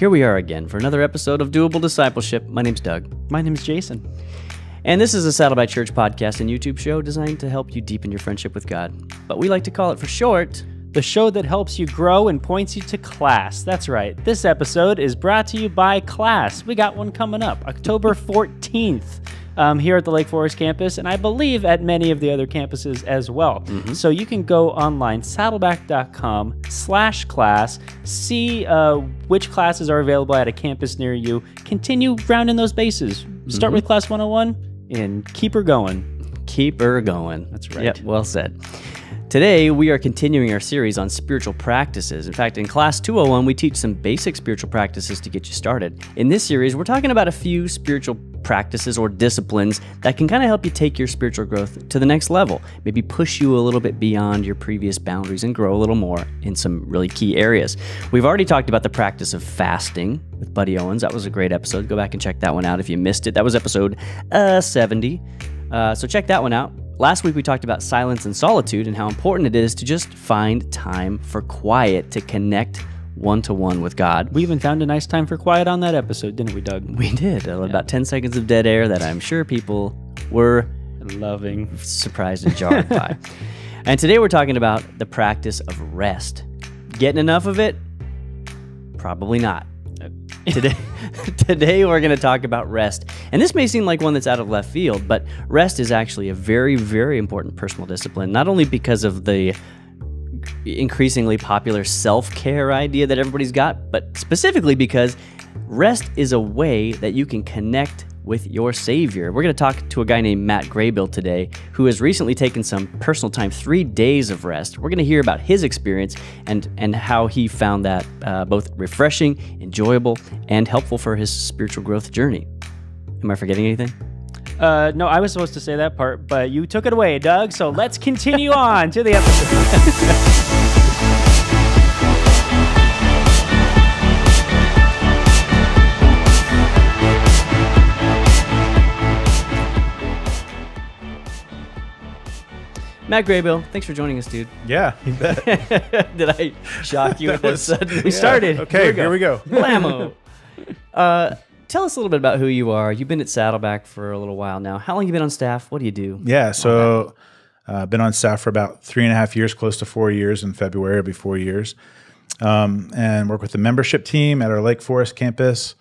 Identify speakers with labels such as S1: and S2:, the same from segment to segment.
S1: Here we are again for another episode of Doable Discipleship. My name's Doug.
S2: My name's Jason.
S1: And this is a Saddleback Church podcast and YouTube show designed to help you deepen your friendship with God. But we like to call it for short,
S2: the show that helps you grow and points you to class. That's right. This episode is brought to you by class. We got one coming up, October 14th. Here at the Lake Forest campus, and I believe at many of the other campuses as well. So you can go online, saddleback.com/class, see which classes are available at a campus near you, continue rounding those bases. Start with Class 101 and keep her going.
S1: Keep her going.
S2: That's right.
S1: Yep, well said. Today, we are continuing our series on spiritual practices. In fact, in Class 201, we teach some basic spiritual practices to get you started. In this series, we're talking about a few spiritual practices or disciplines that can kind of help you take your spiritual growth to the next level, maybe push you a little bit beyond your previous boundaries and grow a little more in some really key areas. We've already talked about the practice of fasting with Buddy Owens. That was a great episode. Go back and check that one out if you missed it. That was episode 70. So check that one out. Last week, we talked about silence and solitude and how important it is to just find time for quiet to connect one-to-one with God.
S2: We even found a nice time for quiet on that episode, didn't we, Doug?
S1: We did. About 10 seconds of dead air that I'm sure people were
S2: loving,
S1: surprised and jarred by. And today we're talking about the practice of rest. Getting enough of it? Probably not. Today we're going to talk about rest. And this may seem like one that's out of left field, but rest is actually a very, very important personal discipline, not only because of the increasingly popular self-care idea that everybody's got, but specifically because rest is a way that you can connect with your Savior. We're going to talk to a guy named Matt Graybill today who has recently taken some personal time, 3 days of rest. We're going to hear about his experience and how he found that both refreshing, enjoyable, and helpful for his spiritual growth journey. Am I forgetting anything?
S2: No, I was supposed to say that part, but you took it away, Doug, so let's continue on to the episode.
S1: Matt Graybill, thanks for joining us, dude.
S3: Yeah, you bet.
S1: Did I shock you at this sudden?
S2: We started.
S3: Okay, here we go.
S1: Blammo. Tell us a little bit about who you are. You've been at Saddleback for a little while now. How long have you been on staff? What do you do?
S3: Yeah, so I've been on staff for about 3.5 years, close to 4 years. In February, it'll be 4 years. And work with the membership team at our Lake Forest campus,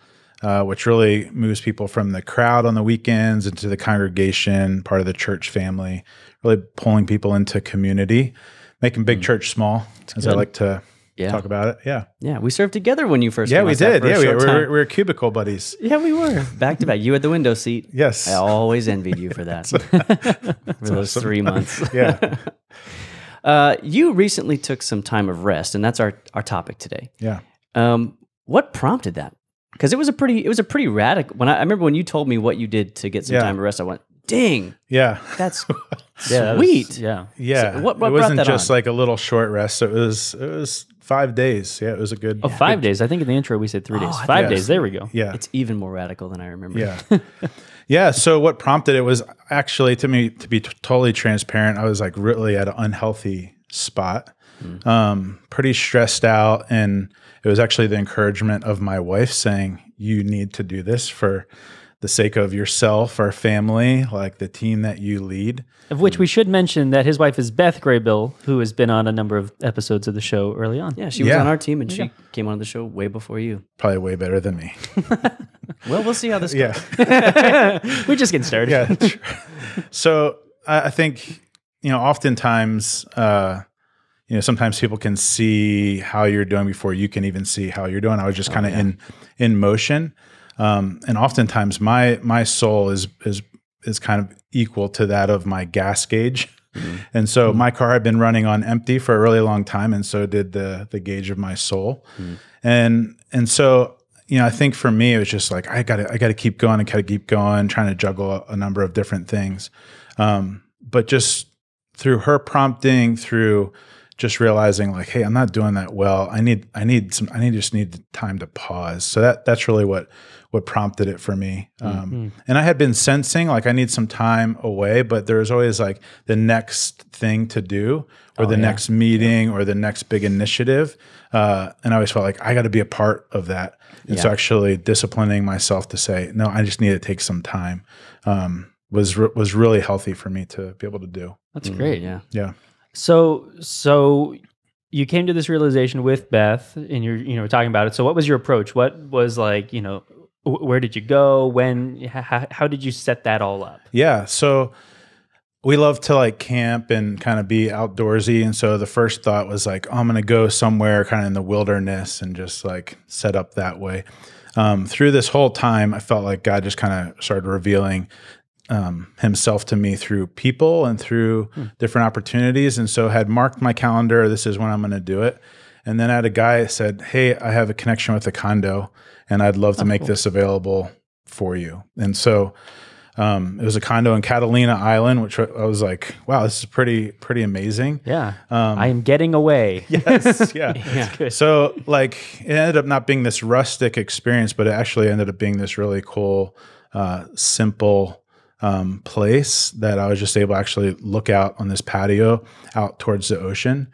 S3: which really moves people from the crowd on the weekends into the congregation, part of the church family, really pulling people into community, making big church small, as I like to talk about it. Yeah.
S1: Yeah, we served together when you first came
S3: Yeah,
S1: on
S3: we
S1: staff
S3: did.
S1: for a
S3: Yeah, we
S1: short time.
S3: were cubicle buddies.
S1: Yeah, we were. Back to back. You had the window seat.
S3: Yes.
S1: I always envied you for that. For those 3 months.
S3: Yeah.
S1: You recently took some time of rest, and that's our topic today.
S3: Yeah.
S1: What prompted that? Because it was a pretty radical. I remember when you told me what you did to get some time of rest, I went, dang.
S3: Yeah.
S1: That's
S2: Yeah,
S1: sweet.
S2: Yeah.
S3: Yeah.
S1: So what
S3: it
S1: brought
S3: wasn't
S1: that
S3: just
S1: on?
S3: like a little short rest. So it was 5 days. Yeah, it was a good.
S2: Oh, 5 days. I think in the intro we said 3 days.
S1: Oh,
S2: 5
S3: yes.
S2: days. There we go.
S3: Yeah.
S1: It's even more radical than I remember.
S3: Yeah. Yeah. So what prompted it was actually, to me, to be totally transparent, I was like really at an unhealthy spot, pretty stressed out. And it was actually the encouragement of my wife saying, you need to do this for the sake of yourself, our family, like the team that you lead.
S2: Of which we should mention that his wife is Beth Graybill, who has been on a number of episodes of the show early on.
S1: Yeah, she was on our team, and she came on the show way before you.
S3: Probably way better than me.
S1: Well, we'll see how this goes.
S3: Yeah.
S2: We're just getting started.
S3: Yeah. So I think, oftentimes, sometimes people can see how you're doing before you can even see how you're doing. I was just kind of in motion. And oftentimes my soul is kind of equal to that of my gas gauge. And so my car had been running on empty for a really long time. And so did the gauge of my soul. And so, I think for me, it was just like, I gotta keep going trying to juggle a number of different things. But just through her prompting, through just realizing like, hey, I'm not doing that well. I just need time to pause. So that's really what prompted it for me. And I had been sensing like I need some time away, but there was always like the next thing to do or the next meeting or the next big initiative. And I always felt like I got to be a part of that. And so actually disciplining myself to say, no, I just need to take some time was really healthy for me to be able to do.
S2: That's great.
S1: Yeah.
S3: Yeah.
S2: So you came to this realization with Beth and you're talking about it. So what was your approach? What was like, where did you go? When, how did you set that all up?
S3: Yeah. So we love to like camp and kind of be outdoorsy. And so the first thought was like, oh, I'm going to go somewhere kind of in the wilderness and just like set up that way. Through this whole time, I felt like God just kind of started revealing himself to me through people and through different opportunities. And so had marked my calendar, this is when I'm going to do it. And then I had a guy said, hey, I have a connection with a condo and I'd love to make this available for you. And so it was a condo in Catalina Island, which I was like, wow, this is pretty amazing.
S2: Yeah. I am getting away.
S3: Yes. Yeah.
S2: That's good.
S3: So like it ended up not being this rustic experience, but it actually ended up being this really cool, simple place that I was just able to actually look out on this patio out towards the ocean.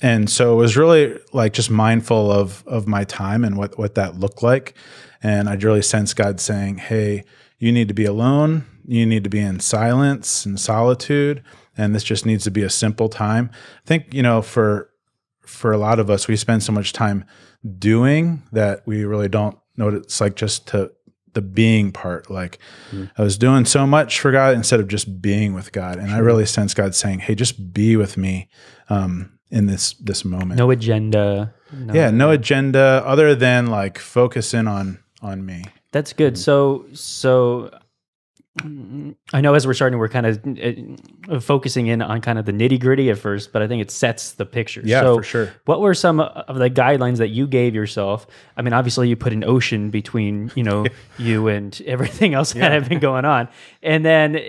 S3: And so it was really like just mindful of my time and what that looked like. And I really sensed God saying, hey, you need to be alone. You need to be in silence and solitude. And this just needs to be a simple time. I think, for a lot of us, we spend so much time doing that we really don't notice like just the being part. Like I was doing so much for God instead of just being with God. And I really sense God saying, hey, just be with me in this moment.
S2: No agenda.
S3: No agenda other than like focus in on me.
S2: That's good. So I know as we're starting, we're kind of focusing in on kind of the nitty gritty at first, but I think it sets the picture.
S3: Yeah,
S2: so
S3: for sure.
S2: What were some of the guidelines that you gave yourself? I mean, obviously you put an ocean between, you and everything else that had been going on. And then,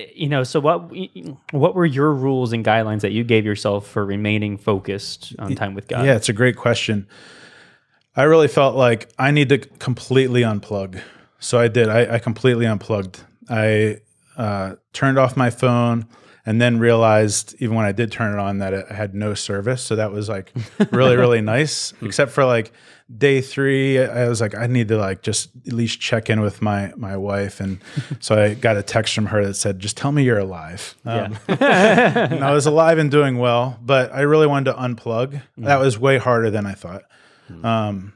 S2: so what were your rules and guidelines that you gave yourself for remaining focused on time with God?
S3: Yeah, it's a great question. I really felt like I need to completely unplug. So I did. I completely unplugged. I turned off my phone and then realized even when I did turn it on that it had no service. So that was like really, really nice, except for like day 3, I was like, I need to like just at least check in with my wife. And so I got a text from her that said, just tell me you're alive. And I was alive and doing well, but I really wanted to unplug. That was way harder than I thought. And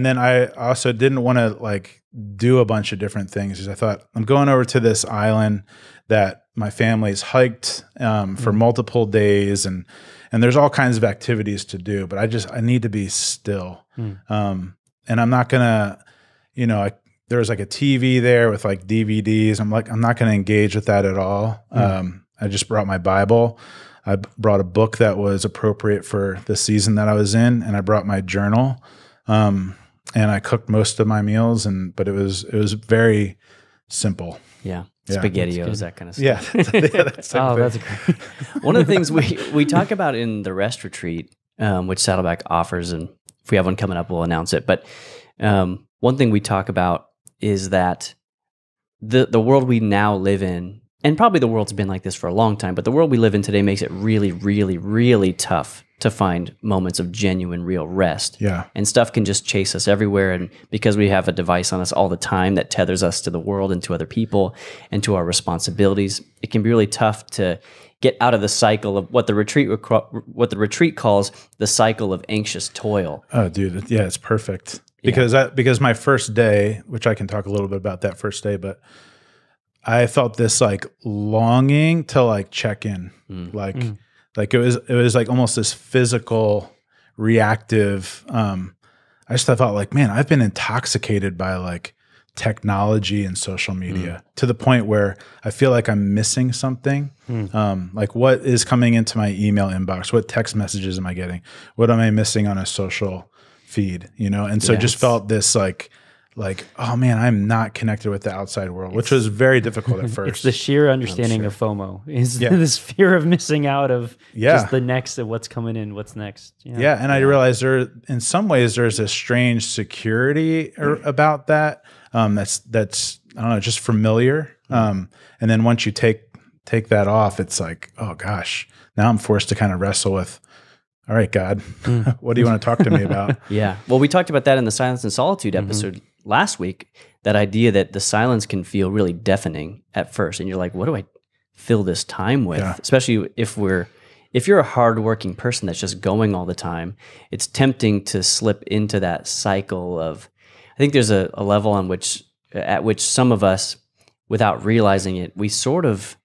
S3: then I also didn't want to like do a bunch of different things because I thought I'm going over to this island that my family's hiked for multiple days and there's all kinds of activities to do, but I need to be still. And I'm not gonna, there was like a TV there with like DVDs. I'm not gonna engage with that at all. I just brought my Bible. I brought a book that was appropriate for the season that I was in, and I brought my journal. And I cooked most of my meals, but it was very simple.
S1: Yeah. SpaghettiOs, that kind of stuff.
S3: Yeah.
S2: That's great.
S1: One of the things we talk about in the Rest Retreat, which Saddleback offers, and if we have one coming up, we'll announce it. But one thing we talk about is that the world we now live in, and probably the world's been like this for a long time, but the world we live in today makes it really, really, really tough to find moments of genuine, real rest.
S3: Yeah.
S1: And stuff can just chase us everywhere. And because we have a device on us all the time that tethers us to the world and to other people and to our responsibilities, it can be really tough to get out of the cycle of what the retreat calls the cycle of anxious toil.
S3: Oh, dude. Yeah, it's perfect. Because my first day, which I can talk a little bit about that first day, but I felt this like longing to like check in, like it was like almost this physical reactive. I just thought like, man, I've been intoxicated by like technology and social media to the point where I feel like I'm missing something. Like what is coming into my email inbox? What text messages am I getting? What am I missing on a social feed? And so just felt this like like, oh man, I'm not connected with the outside world, which was very difficult at first.
S2: It's the sheer understanding of FOMO, is this fear of missing out of just the next of what's coming in, what's next.
S3: Yeah, and I realized in some ways there's a strange security about that. That's I don't know, just familiar. And then once you take that off, it's like, oh gosh, now I'm forced to kind of wrestle with, all right, God, what do you want to talk to me about?
S1: Yeah. Well, we talked about that in the Silence and Solitude episode last week, that idea that the silence can feel really deafening at first. And you're like, what do I fill this time with? Yeah. Especially if you're a hardworking person that's just going all the time, it's tempting to slip into that cycle of, I think there's a level at which some of us, without realizing it, we sort of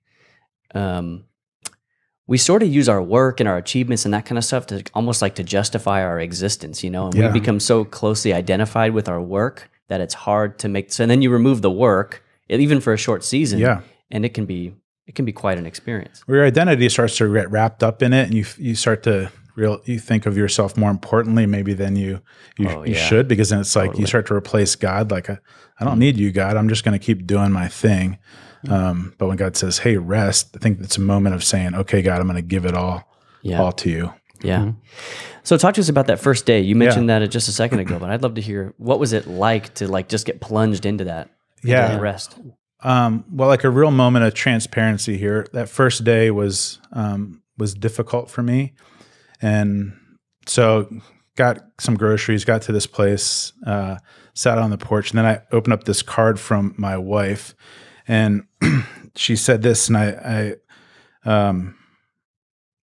S1: use our work and our achievements and that kind of stuff to almost like to justify our existence, and we become so closely identified with our work that it's hard to make. So and then you remove the work, even for a short season, and it can be quite an experience.
S3: Where your identity starts to get wrapped up in it, and you start to you think of yourself more importantly maybe than you should, because then it's like you start to replace God. Like, I don't need you, God. I'm just going to keep doing my thing. But when God says, hey, rest, I think it's a moment of saying, okay, God, I'm going to give it all to you.
S1: Yeah. So talk to us about that first day. You mentioned that just a second ago, but I'd love to hear, what was it like to just get plunged into that rest?
S3: Well, like a real moment of transparency here. That first day was difficult for me. And so got some groceries, got to this place, sat on the porch, and then I opened up this card from my wife, and she said this, and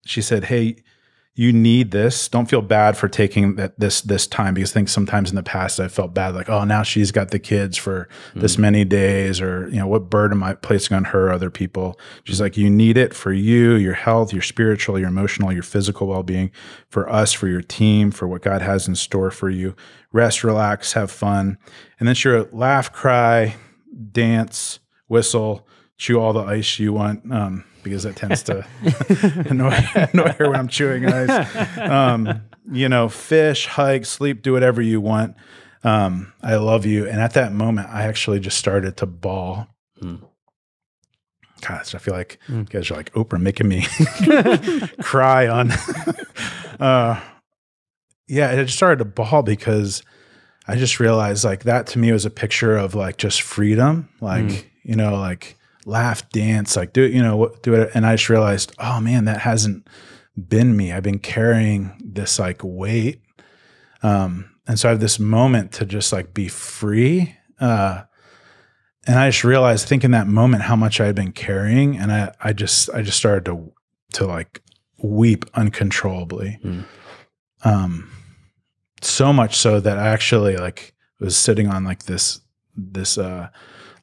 S3: she said, hey, you need this. Don't feel bad for taking this time, because I think sometimes in the past I felt bad, like, oh, now she's got the kids for this many days, or what burden am I placing on her, other people? She's like, you need it for you, your health, your spiritual, your emotional, your physical well-being, for us, for your team, for what God has in store for you. Rest, relax, have fun. And then she wrote, laugh, cry, dance, whistle, chew all the ice you want, because that tends to annoy her when I'm chewing ice. Fish, hike, sleep, do whatever you want. I love you. And at that moment, I actually just started to bawl. Gosh, I feel like you guys are like Oprah making me cry on. I just started to bawl because I just realized, like, that to me was a picture of like just freedom, like, like laugh, dance, like do it. And I just realized, oh man, that hasn't been me. I've been carrying this like weight. And so I have this moment to just like be free. And I just realized, I think in that moment, how much I had been carrying. And I just started to like weep uncontrollably. So much so that I actually like was sitting on like this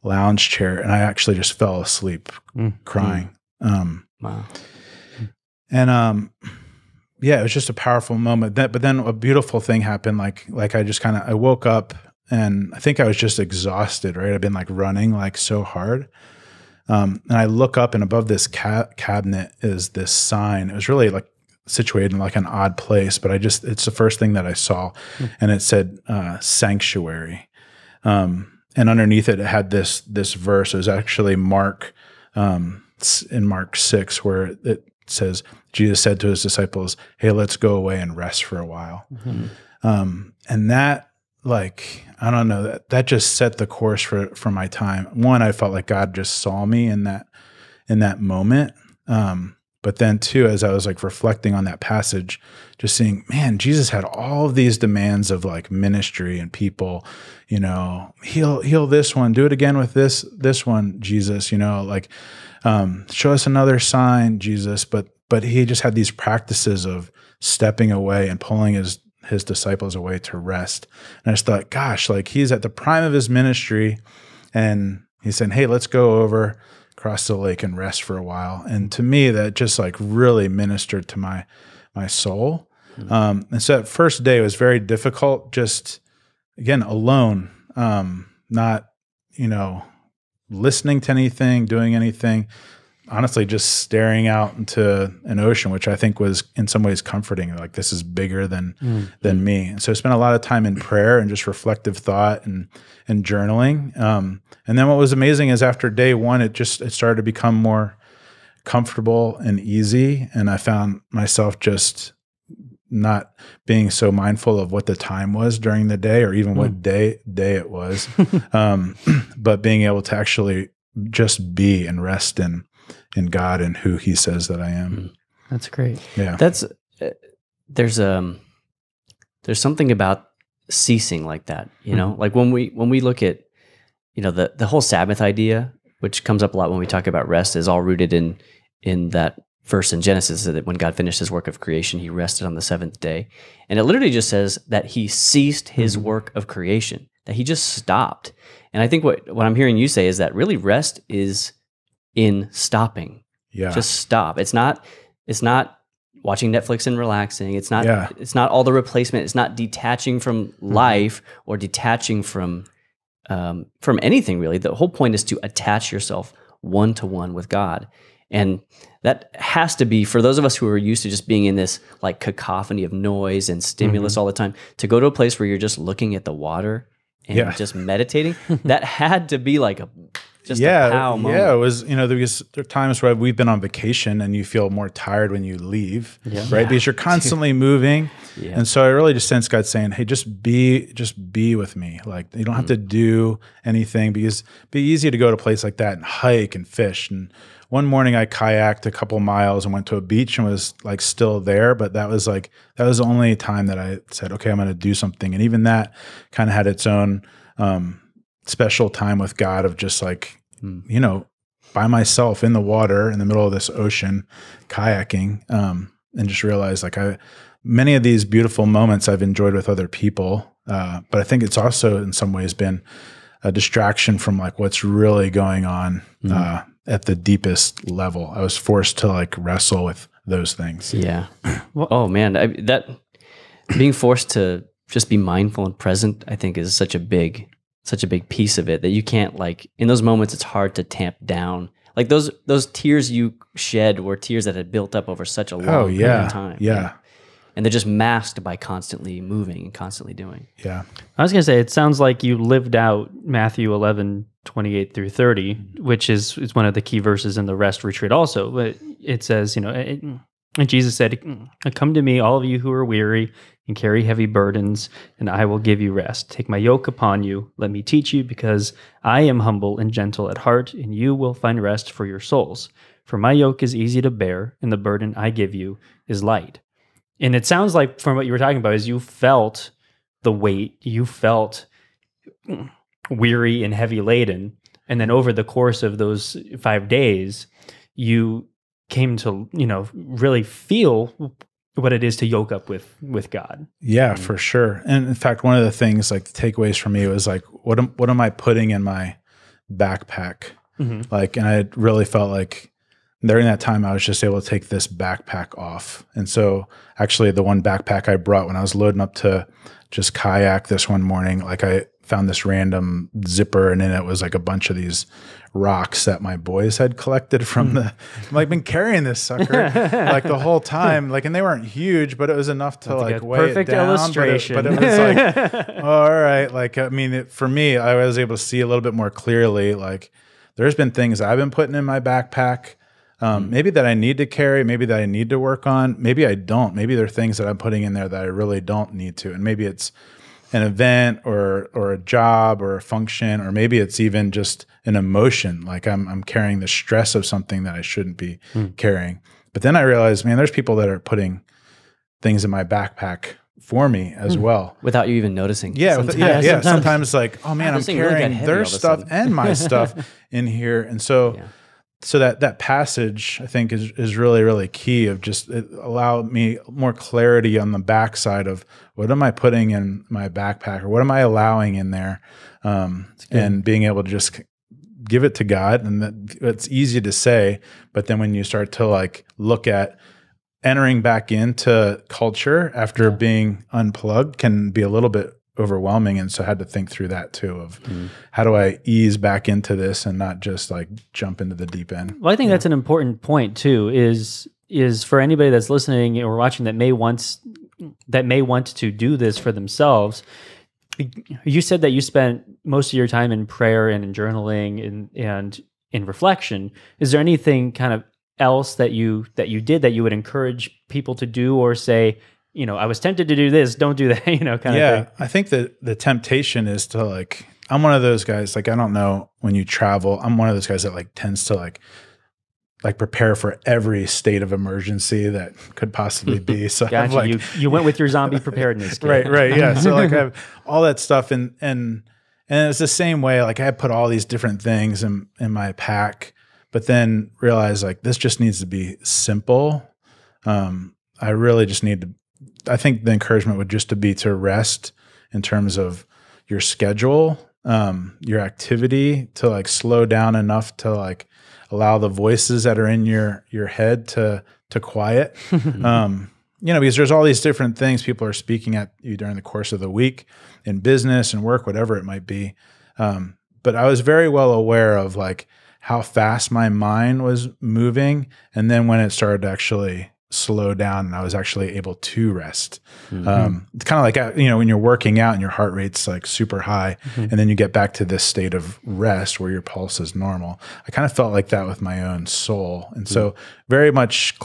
S3: lounge chair, and I actually just fell asleep crying.
S1: Wow.
S3: And it was just a powerful moment. But then a beautiful thing happened. Like I just I woke up, and I think I was just exhausted, right? I've been like running like so hard. And I look up, and above this cabinet is this sign. It was really like situated in like an odd place, but it's the first thing that I saw. And it said sanctuary. And underneath it had this verse. It was actually Mark, in Mark 6, where it says, Jesus said to his disciples, hey, let's go away and rest for a while. And that, like, I don't know, that just set the course for my time. One, I felt like God just saw me in that moment. But then two, as I was like reflecting on that passage, just seeing, man, Jesus had all of these demands of like ministry and people, heal this one, do it again with this one, Jesus, like, show us another sign, Jesus. But he just had these practices of stepping away and pulling his disciples away to rest. And I just thought, gosh, like he's at the prime of his ministry, and he said, hey, let's go over across the lake and rest for a while. And to me, that just like really ministered to my soul. And so that first day was very difficult, just again, alone, not, listening to anything, doing anything, honestly just staring out into an ocean, which I think was in some ways comforting. Like, this is bigger than me. And so I spent a lot of time in prayer and just reflective thought and journaling. And then what was amazing is after day one, it started to become more comfortable and easy. And I found myself just not being so mindful of what the time was during the day or even what day it was, but being able to actually just be and rest in God and who He says that I am.
S2: That's great.
S3: Yeah.
S1: There's something about ceasing like that, you know, like when we look at, you know, the whole Sabbath idea, which comes up a lot when we talk about rest, is all rooted in that verse in Genesis that when God finished His work of creation, He rested on the seventh day. And it literally just says that He ceased His work of creation, that He just stopped. And I think what I'm hearing you say is that really rest is in stopping.
S3: Yeah.
S1: Just stop. It's not watching Netflix and relaxing. It's not all the replacement. It's not detaching from life or detaching from anything really. The whole point is to attach yourself one-to-one with God. And that has to be, for those of us who are used to just being in this like cacophony of noise and stimulus all the time, to go to a place where you're just looking at the water and just meditating, that had to be like a pow moment.
S3: Yeah, it was, you know, there are times where we've been on vacation and you feel more tired when you leave, right? Because you're constantly moving. And so I really just sense God saying, hey, just be with me. Like, you don't have to do anything, because it'd be easy to go to a place like that and hike and fish. And one morning I kayaked a couple miles and went to a beach and was like still there, but that was the only time that I said, okay, I'm going to do something. And even that kind of had its own special time with God of just like, you know, by myself in the water in the middle of this ocean, kayaking, and just realized like many of these beautiful moments I've enjoyed with other people. But I think it's also in some ways been a distraction from like what's really going on at the deepest level. I was forced to like wrestle with those things.
S1: Yeah. Oh man, that being forced to just be mindful and present, I think, is such a big piece of it that you can't, like, in those moments, it's hard to tamp down. Like those tears you shed were tears that had built up over such a long period of time.
S3: Yeah.
S1: And they're just masked by constantly moving and constantly doing.
S3: Yeah.
S2: I was going to say, it sounds like you lived out Matthew 11:28-30, which is one of the key verses in the rest retreat also. But it says, you know, and Jesus said, come to me, all of you who are weary and carry heavy burdens, and I will give you rest. Take my yoke upon you. Let me teach you, because I am humble and gentle at heart, and you will find rest for your souls. For my yoke is easy to bear, and the burden I give you is light. And it sounds like from what you were talking about is you felt the weight, you felt weary and heavy laden. And then over the course of those 5 days, you came to, you know, really feel what it is to yoke up with God.
S3: Yeah, for sure. And in fact, one of the things, like the takeaways for me was like, what am I putting in my backpack? Like, and I really felt like during that time, I was just able to take this backpack off. And so actually the one backpack I brought when I was loading up to just kayak this one morning, like I found this random zipper, and in it was like a bunch of these rocks that my boys had collected from I've like been carrying this sucker like the whole time, like, and they weren't huge, but it was enough to like weigh it down.
S2: Illustration.
S3: But it was like, all right. Like, I mean, for me, I was able to see a little bit more clearly, like there's been things I've been putting in my backpack, maybe that I need to carry, maybe that I need to work on, maybe I don't, maybe there are things that I'm putting in there that I really don't need to. And maybe it's an event or a job or a function, or maybe it's even just an emotion. Like I'm carrying the stress of something that I shouldn't be carrying. But then I realized, man, there's people that are putting things in my backpack for me as well.
S1: Without you even noticing.
S3: Yeah. Sometimes like, oh man, I'm carrying their stuff and my stuff in here. And so, so that passage, I think, is really, really key of just, it allowed me more clarity on the backside of what am I putting in my backpack, or what am I allowing in there, and being able to just give it to God. And it's easy to say, but then when you start to like look at entering back into culture after being unplugged can be a little bit overwhelming. And so I had to think through that too of how do I ease back into this and not just like jump into the deep end.
S2: Well, I think that's an important point too, is for anybody that's listening or watching that may want to do this for themselves. You said that you spent most of your time in prayer and in journaling and in reflection. Is there anything kind of else that you did that you would encourage people to do, or say, I was tempted to do this, don't do that, kind of thing?
S3: I think that the temptation is to like, I'm one of those guys, like, I don't know, when you travel, I'm one of those guys that like tends to like prepare for every state of emergency that could possibly be. So
S2: gotcha.
S3: like,
S2: you went with your zombie preparedness.
S3: Right. Yeah. So like I have all that stuff and it's the same way, like I put all these different things in my pack, but then realize like this just needs to be simple. I really just need to, I think the encouragement would just to be to rest in terms of your schedule, your activity, to like slow down enough to like allow the voices that are in your head to quiet. Because there's all these different things people are speaking at you during the course of the week in business and work, whatever it might be. But I was very well aware of like how fast my mind was moving. And then when it started to actually slow down and I was actually able to rest. It's kind of like, when you're working out and your heart rate's like super high and then you get back to this state of rest where your pulse is normal. I kind of felt like that with my own soul. And so very much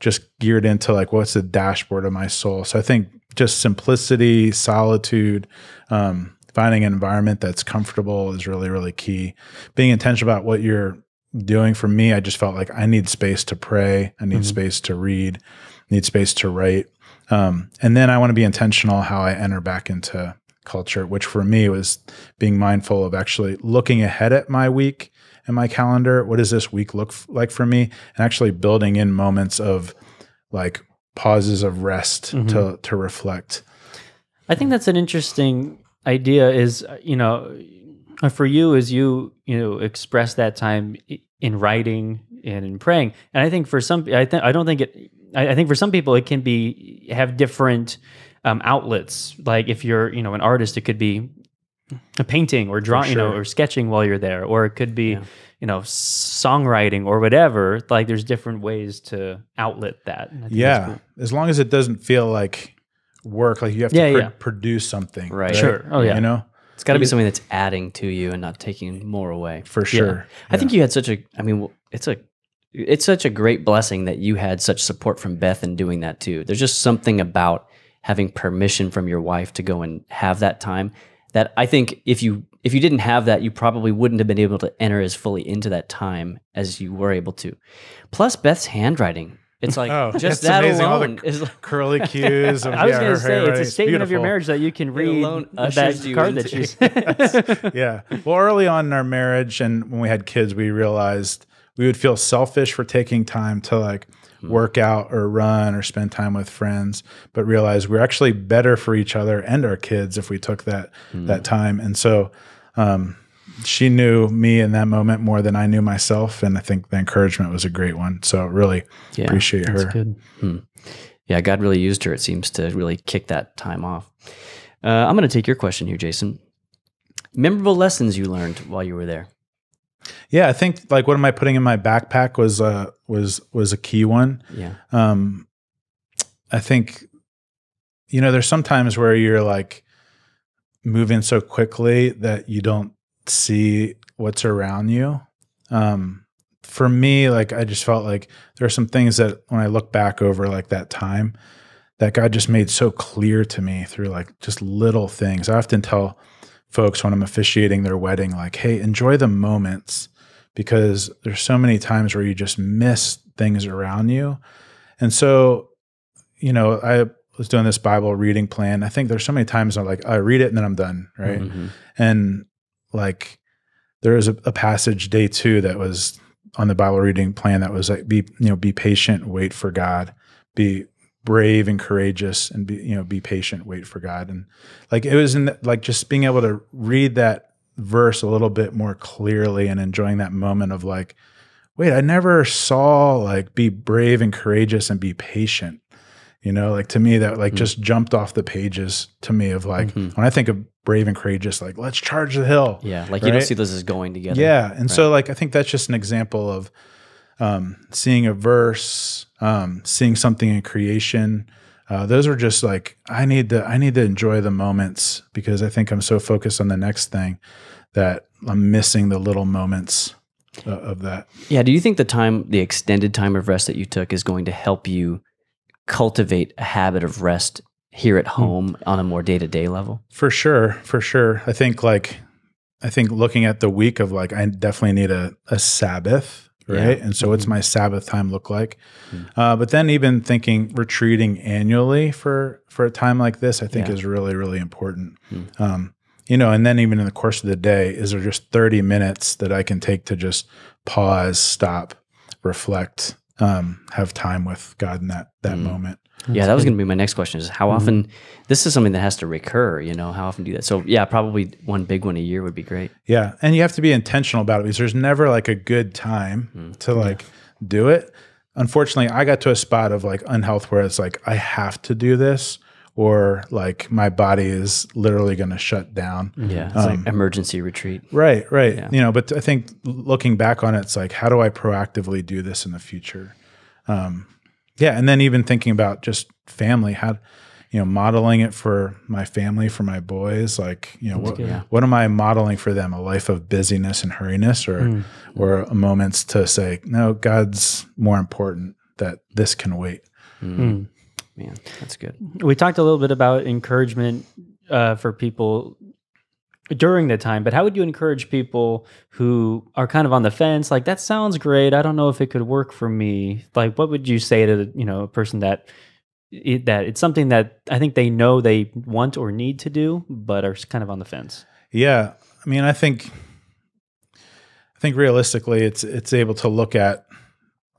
S3: just geared into like, what's the dashboard of my soul? So I think just simplicity, solitude, finding an environment that's comfortable is really, really key. Being intentional about what you're doing. For me, I just felt like I need space to pray. I need space to read, need space to write. And then I want to be intentional how I enter back into culture, which for me was being mindful of actually looking ahead at my week and my calendar. What does this week look like for me? And actually building in moments of like pauses of rest to reflect.
S2: I think that's an interesting idea is, for you, as you express that time in writing and in praying, and I think for some, I think for some people it can have different outlets. Like if you're an artist, it could be a painting or drawing, or sketching while you're there, or it could be songwriting or whatever. Like there's different ways to outlet that.
S3: Cool. As long as it doesn't feel like work, like you have to produce something,
S1: right?
S2: Sure. Oh yeah.
S1: It's got to be something that's adding to you and not taking more away.
S3: For sure.
S1: Yeah. I think you had it's such a great blessing that you had such support from Beth in doing that too. There's just something about having permission from your wife to go and have that time that I think if you didn't have that, you probably wouldn't have been able to enter as fully into that time as you were able to. Plus Beth's handwriting. It's like just that
S3: amazing.
S1: alone
S3: All the
S1: is
S3: curly cues.
S2: I was going to say it's a statement of your marriage that you can read that card that she's.
S3: Yeah. Well, early on in our marriage and when we had kids, we realized we would feel selfish for taking time to like work out or run or spend time with friends, but realize we're actually better for each other and our kids if we took that time. And so she knew me in that moment more than I knew myself. And I think the encouragement was a great one. So really appreciate her.
S2: That's good.
S1: Yeah, God really used her, it seems, to really kick that time off. I'm going to take your question here, Jason. Memorable lessons you learned while you were there.
S3: Yeah, I think like what am I putting in my backpack was a key one.
S1: Yeah.
S3: I think, there's some times where you're like moving so quickly that you don't see what's around you. For me, like I just felt like there are some things that when I look back over like that time that God just made so clear to me through like just little things. I often tell folks when I'm officiating their wedding, like, hey, enjoy the moments because there's so many times where you just miss things around you. And so, I was doing this Bible reading plan. I think there's so many times I'm like, I read it and then I'm done. Right. And like there was a passage day 2 that was on the Bible reading plan that was like, be patient, wait for God, be brave and courageous and be patient, wait for God. And like, it was like just being able to read that verse a little bit more clearly and enjoying that moment of like, wait, I never saw like be brave and courageous and be patient. You know, like to me that like just jumped off the pages to me of like, when I think of brave and courageous, like let's charge the hill.
S1: Yeah. Like you don't see this as going together.
S3: Yeah. And so like, I think that's just an example of seeing a verse, seeing something in creation. Those are just like, I need to enjoy the moments because I think I'm so focused on the next thing that I'm missing the little moments of that.
S1: Yeah. Do you think the extended time of rest that you took is going to help you cultivate a habit of rest here at home on a more day-to-day level?
S3: For sure. For sure. I think looking at the week of like, I definitely need a Sabbath, right? And so what's my Sabbath time look like? But then even thinking retreating annually for a time like this, I think is really, really important. You know, and then even in the course of the day, is there just 30 minutes that I can take to just pause, stop, reflect, have time with God in that moment.
S1: Yeah, that was going to be my next question is how often, this is something that has to recur, you know, how often do you do that? So yeah, probably one big one a year would be great.
S3: Yeah. And you have to be intentional about it because there's never like a good time to like do it. Unfortunately, I got to a spot of like unhealth where it's like, I have to do this or like my body is literally going to shut down.
S1: Yeah. It's like emergency retreat.
S3: Right. Yeah. You know, but I think looking back on it, it's like, how do I proactively do this in the future? Yeah. And then even thinking about just family, how, you know, modeling it for my family, for my boys, like, you know, what am I modeling for them? A life of busyness and hurriness or moments to say, no, God's more important, that this can wait.
S1: Man, that's good.
S2: We talked a little bit about encouragement for people during the time, but how would you encourage people who are kind of on the fence? Like, that sounds great. I don't know if it could work for me. Like, what would you say to, you know, a person that it's something that I think they know they want or need to do, but are kind of on the fence?
S3: Yeah. I mean, I think realistically it's able to look at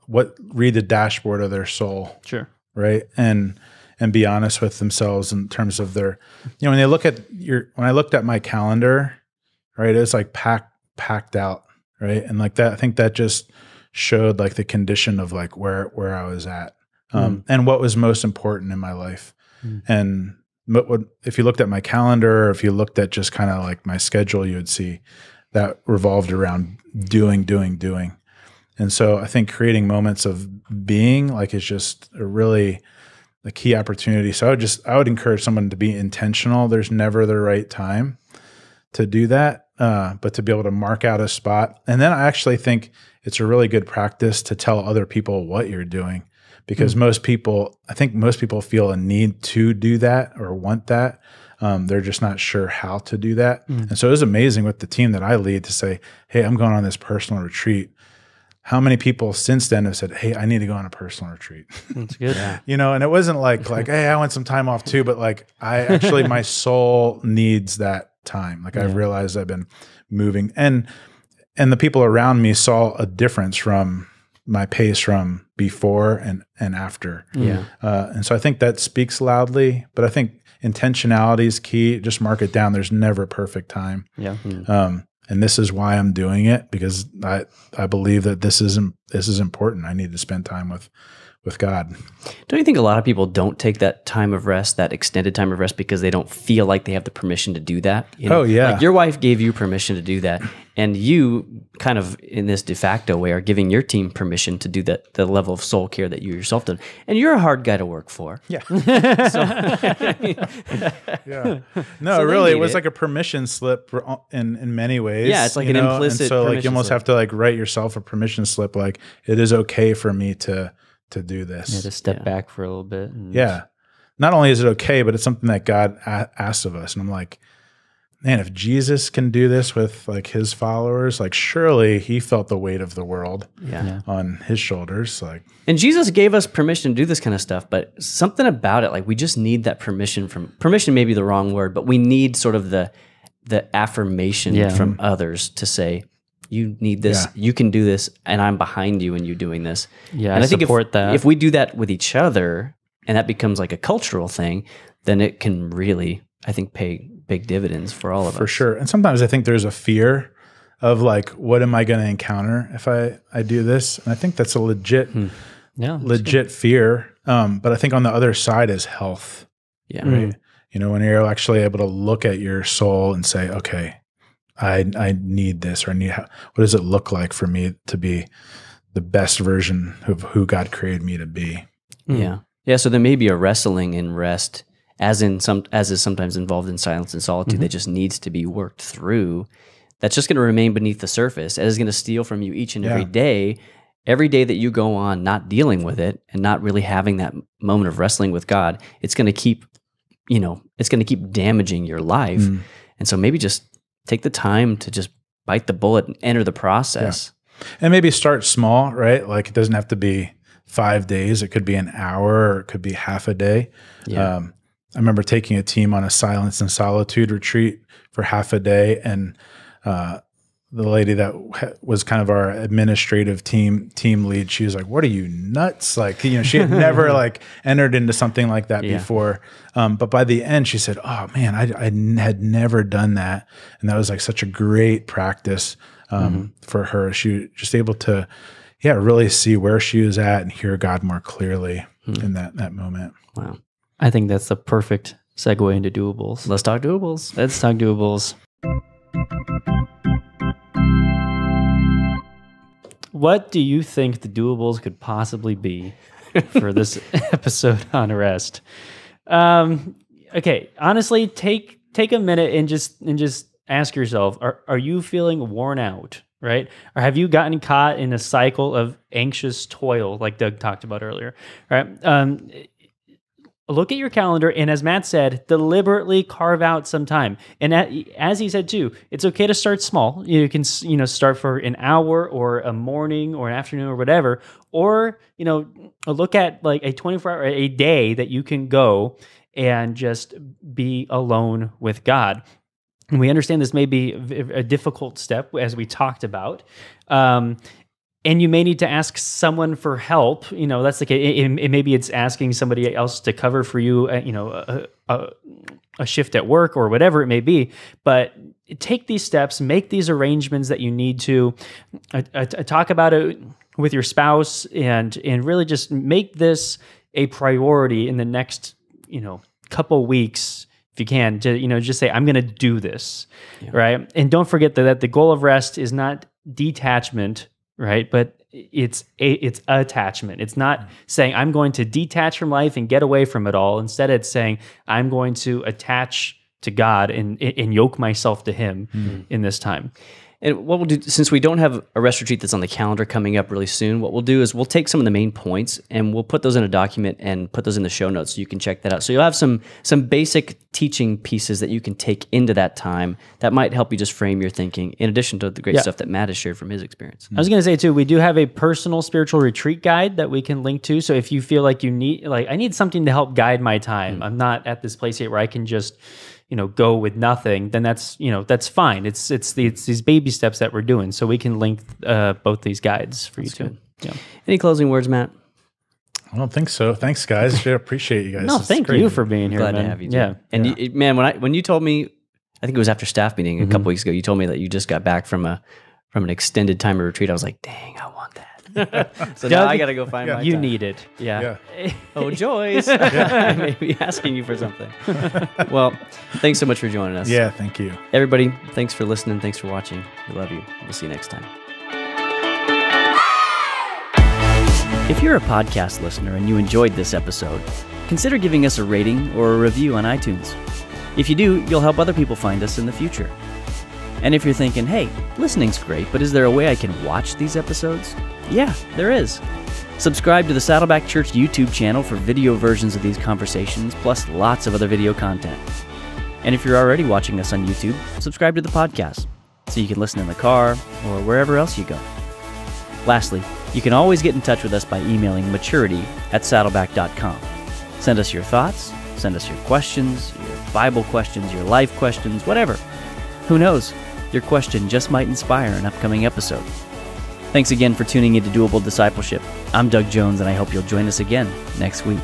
S3: read the dashboard of their soul.
S2: Sure.
S3: Right. And be honest with themselves in terms of their, you know, when they look at when I looked at my calendar, right, it was like packed out. Right. And like that, I think that just showed like the condition of like where I was at, and what was most important in my life. And if you looked at my calendar, or if you looked at just kind of like my schedule, you would see that revolved around doing. And so I think creating moments of being like is just a key opportunity. So I would encourage someone to be intentional. There's never the right time to do that, but to be able to mark out a spot. And then I actually think it's a really good practice to tell other people what you're doing, because most people feel a need to do that or want that. They're just not sure how to do that. And so it was amazing with the team that I lead to say, hey, I'm going on this personal retreat. How many people since then have said, hey, I need to go on a personal retreat?
S2: That's good.
S3: You know, and it wasn't like, hey, I want some time off too, but like my soul needs that time. Like I've realized I've been moving and the people around me saw a difference from my pace from before and after.
S1: Yeah.
S3: And so I think that speaks loudly, but I think intentionality is key. Just mark it down. There's never a perfect time.
S2: Yeah.
S3: And this is why I'm doing it, because I believe that this is important. I need to spend time with God.
S1: Don't you think a lot of people don't take that time of rest, that extended time of rest, because they don't feel like they have the permission to do that? You know?
S3: Oh, yeah.
S1: Like your wife gave you permission to do that, and you kind of in this de facto way are giving your team permission to do that, the level of soul care that you yourself did. And you're a hard guy to work for.
S3: Yeah.
S1: Yeah.
S3: No,
S1: So
S3: really,
S1: they
S3: it was
S1: need
S3: like a permission slip in many ways.
S1: Yeah, it's like an implicit
S3: And so like you
S1: permission
S3: almost
S1: slip.
S3: have to like write yourself a permission slip. Like it is okay for me to do this.
S2: Yeah, to step back for a little bit.
S3: Yeah. Not only is it okay, but it's something that God asks of us. And I'm like, man, if Jesus can do this with like his followers, like surely he felt the weight of the world on his shoulders. Like,
S1: and Jesus gave us permission to do this kind of stuff, but something about it, like we just need that permission may be the wrong word, but we need sort of the affirmation from others to say, you need this, you can do this, and I'm behind you in you doing this.
S2: Yeah,
S1: and I think
S2: support that.
S1: If we do that with each other, and that becomes like a cultural thing, then it can really, I think, pay big dividends for all of us.
S3: For sure. And sometimes I think there's a fear of like, what am I going to encounter if I do this? And I think that's a legit fear. But I think on the other side is health.
S1: Yeah.
S3: Right. You know, when you're actually able to look at your soul and say, okay, I need this, or I need, what does it look like for me to be the best version of who God created me to be?
S1: Yeah. Yeah. So there may be a wrestling in rest, as is sometimes involved in silence and solitude, that just needs to be worked through. That's just going to remain beneath the surface. It is going to steal from you each and every day. Every day that you go on not dealing with it and not really having that moment of wrestling with God, it's going to keep, it's going to keep damaging your life. And so maybe just take the time to just bite the bullet and enter the process.
S3: Yeah. And maybe start small, right? Like it doesn't have to be 5 days. It could be an hour, or it could be half a day.
S1: Yeah.
S3: I remember taking a team on a silence and solitude retreat for half a day, and the lady that was kind of our administrative team lead, she was like, "What are you, nuts?" Like, she had never like entered into something like that before. But by the end, she said, "Oh man, I had never done that," and that was like such a great practice for her. She was just able to, really see where she was at and hear God more clearly in that moment.
S1: Wow.
S2: I think that's the perfect segue into doables.
S1: Let's talk doables.
S2: Let's talk doables. What do you think the doables could possibly be for this episode on rest? Okay, honestly, take a minute and just ask yourself: Are you feeling worn out? Right? Or have you gotten caught in a cycle of anxious toil, like Doug talked about earlier? Right? Look at your calendar, and as Matt said, deliberately carve out some time. And as he said too, it's okay to start small. You can start for an hour or a morning or an afternoon or whatever, or look at like a 24-hour, a day that you can go and just be alone with God. And we understand this may be a difficult step, as we talked about. And you may need to ask someone for help. That's like maybe it's asking somebody else to cover for you, a shift at work or whatever it may be. But take these steps, make these arrangements that you need to. Talk about it with your spouse, and really just make this a priority in the next couple weeks, if you can, to just say, I'm going to do this, right? And don't forget that the goal of rest is not detachment, right? But it's attachment. It's not saying I'm going to detach from life and get away from it all. Instead, it's saying I'm going to attach to God and yoke myself to Him in this time.
S1: And what we'll do, since we don't have a rest retreat that's on the calendar coming up really soon, what we'll do is we'll take some of the main points and we'll put those in a document and put those in the show notes so you can check that out. So you'll have some basic teaching pieces that you can take into that time that might help you just frame your thinking, in addition to the great stuff that Matt has shared from his experience.
S2: I was going to say too, we do have a personal spiritual retreat guide that we can link to. So if you feel like you need, I need something to help guide my time, I'm not at this place yet where I can just go with nothing, then that's fine. It's these baby steps that we're doing. So we can link both these guides for you too. Yeah.
S1: Any closing words, Matt?
S3: I don't think so. Thanks, guys. I appreciate you guys.
S2: No, thank you for being here.
S1: Glad
S2: man.
S1: to have you too.
S2: Yeah.
S1: And you, man, when you told me, I think it was after staff meeting a couple weeks ago, you told me that you just got back from an extended time of retreat. I was like, dang, I want that. So now I got to go find my
S2: You
S1: time.
S2: need it.
S1: Yeah. Oh, Joyce. I may be asking you for something. Well, thanks so much for joining us.
S3: Yeah, thank you.
S1: Everybody, thanks for listening. Thanks for watching. We love you. We'll see you next time. If you're a podcast listener and you enjoyed this episode, consider giving us a rating or a review on iTunes. If you do, you'll help other people find us in the future. And if you're thinking, hey, listening's great, but is there a way I can watch these episodes? Yeah, there is. Subscribe to the Saddleback Church YouTube channel for video versions of these conversations, plus lots of other video content. And if you're already watching us on YouTube, subscribe to the podcast so you can listen in the car or wherever else you go. Lastly, you can always get in touch with us by emailing maturity@saddleback.com. Send us your thoughts, send us your questions, your Bible questions, your life questions, whatever. Who knows? Your question just might inspire an upcoming episode. Thanks again for tuning into Doable Discipleship. I'm Doug Jones, and I hope you'll join us again next week.